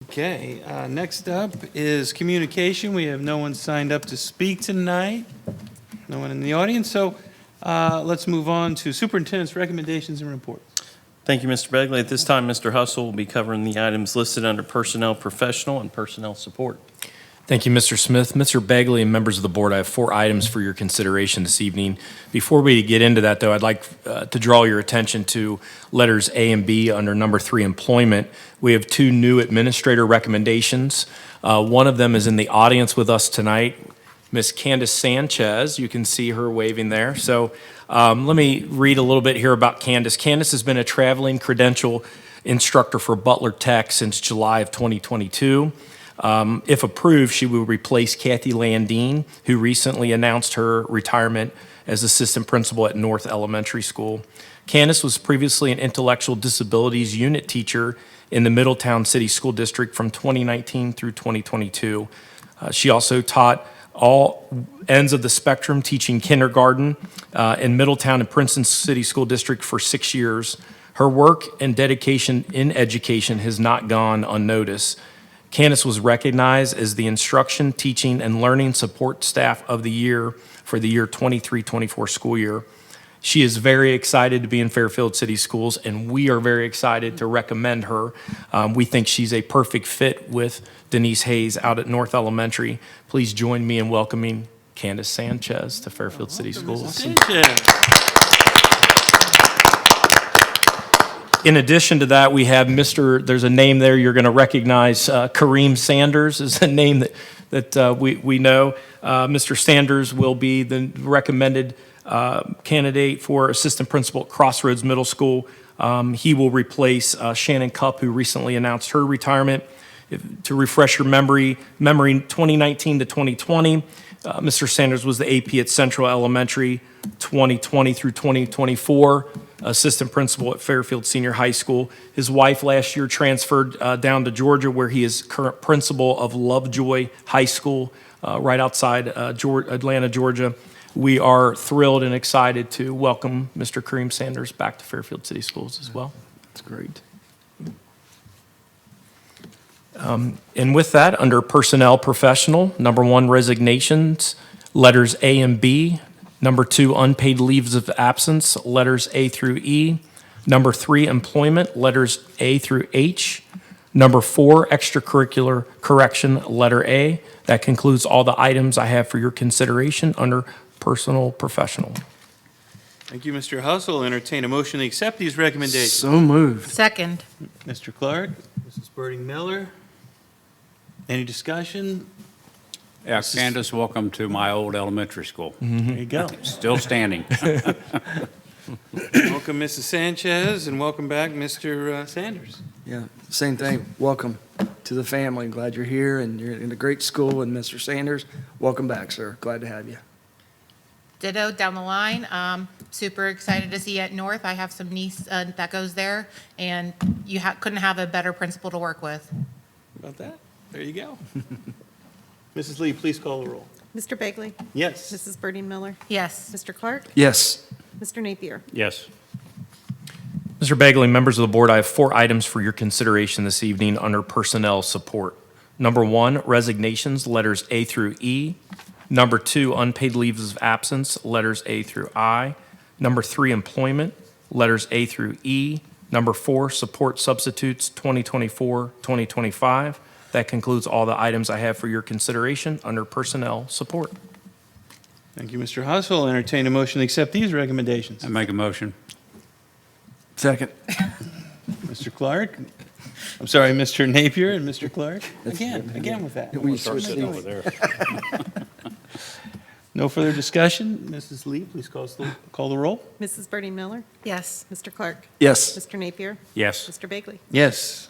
Okay, next up is communication. We have no one signed up to speak tonight. No one in the audience, so let's move on to superintendent's recommendations and reports. Thank you, Mr. Begley. At this time, Mr. Hussle will be covering the items listed under Personnel Professional and Personnel Support. Thank you, Mr. Smith. Mr. Begley and members of the board, I have 4 items for your consideration this evening. Before we get into that, though, I'd like to draw your attention to letters A and B under number 3, employment. We have 2 new administrator recommendations. One of them is in the audience with us tonight, Miss Candace Sanchez. You can see her waving there. So let me read a little bit here about Candace. Candace has been a traveling credential instructor for Butler Tech since July of 2022. If approved, she will replace Kathy Landine, who recently announced her retirement as assistant principal at North Elementary School. Candace was previously an intellectual disabilities unit teacher in the Middletown City School District from 2019 through 2022. She also taught all ends of the spectrum, teaching kindergarten in Middletown and Princeton City School District for 6 years. Her work and dedication in education has not gone unnoticed. Candace was recognized as the Instruction, Teaching, and Learning Support Staff of the Year for the year 23-24 school year. She is very excited to be in Fairfield City Schools, and we are very excited to recommend her. We think she's a perfect fit with Denise Hayes out at North Elementary. Please join me in welcoming Candace Sanchez to Fairfield City Schools. In addition to that, we have there's a name there you're going to recognize. Kareem Sanders is a name that we know. Mr. Sanders will be the recommended candidate for assistant principal at Crossroads Middle School. He will replace Shannon Cupp, who recently announced her retirement. To refresh your memory 2019 to 2020, Mr. Sanders was the AP at Central Elementary. 2020 through 2024, assistant principal at Fairfield Senior High School. His wife last year transferred down to Georgia, where he is current principal of Lovejoy High School, right outside Atlanta, Georgia. We are thrilled and excited to welcome Mr. Kareem Sanders back to Fairfield City Schools as well. That's great. And with that, under Personnel Professional, number 1, resignations, letters A and B. Number 2, unpaid leaves of absence, letters A through E. Number 3, employment, letters A through H. Number 4, extracurricular correction, letter A. That concludes all the items I have for your consideration under Personal Professional. Thank you, Mr. Hussle. Entertain a motion to accept these recommendations. So moved. Second. Mr. Clark, Mrs. Birding Miller. Any discussion? Yeah, Candace, welcome to my old elementary school. There you go. Still standing. Welcome, Mrs. Sanchez, and welcome back, Mr. Sanders. Yeah, same thing. Welcome to the family. Glad you're here, and you're in a great school. And Mr. Sanders, welcome back, sir. Glad to have you. Ditto down the line. Super excited to see you at North. I have some niece that goes there, and you couldn't have a better principal to work with. About that? There you go. Mrs. Lee, please call the roll. Mr. Begley? Yes. Mrs. Birding Miller? Yes. Mr. Clark? Yes. Mr. Napier? Yes. Mr. Begley, members of the board, I have 4 items for your consideration this evening under Personnel Support. Number 1, resignations, letters A through E. Number 2, unpaid leaves of absence, letters A through I. Number 3, employment, letters A through E. Number 4, support substitutes 2024-2025. That concludes all the items I have for your consideration under Personnel Support. Thank you, Mr. Hussle. Entertain a motion to accept these recommendations. I make a motion. Second. Mr. Clark? I'm sorry, Mr. Napier and Mr. Clark? Again with that. We switched seats. Over there. No further discussion. Mrs. Lee, please call the roll. Mrs. Birding Miller? Yes. Mr. Clark? Yes. Mr. Napier? Yes. Mr. Begley? Yes.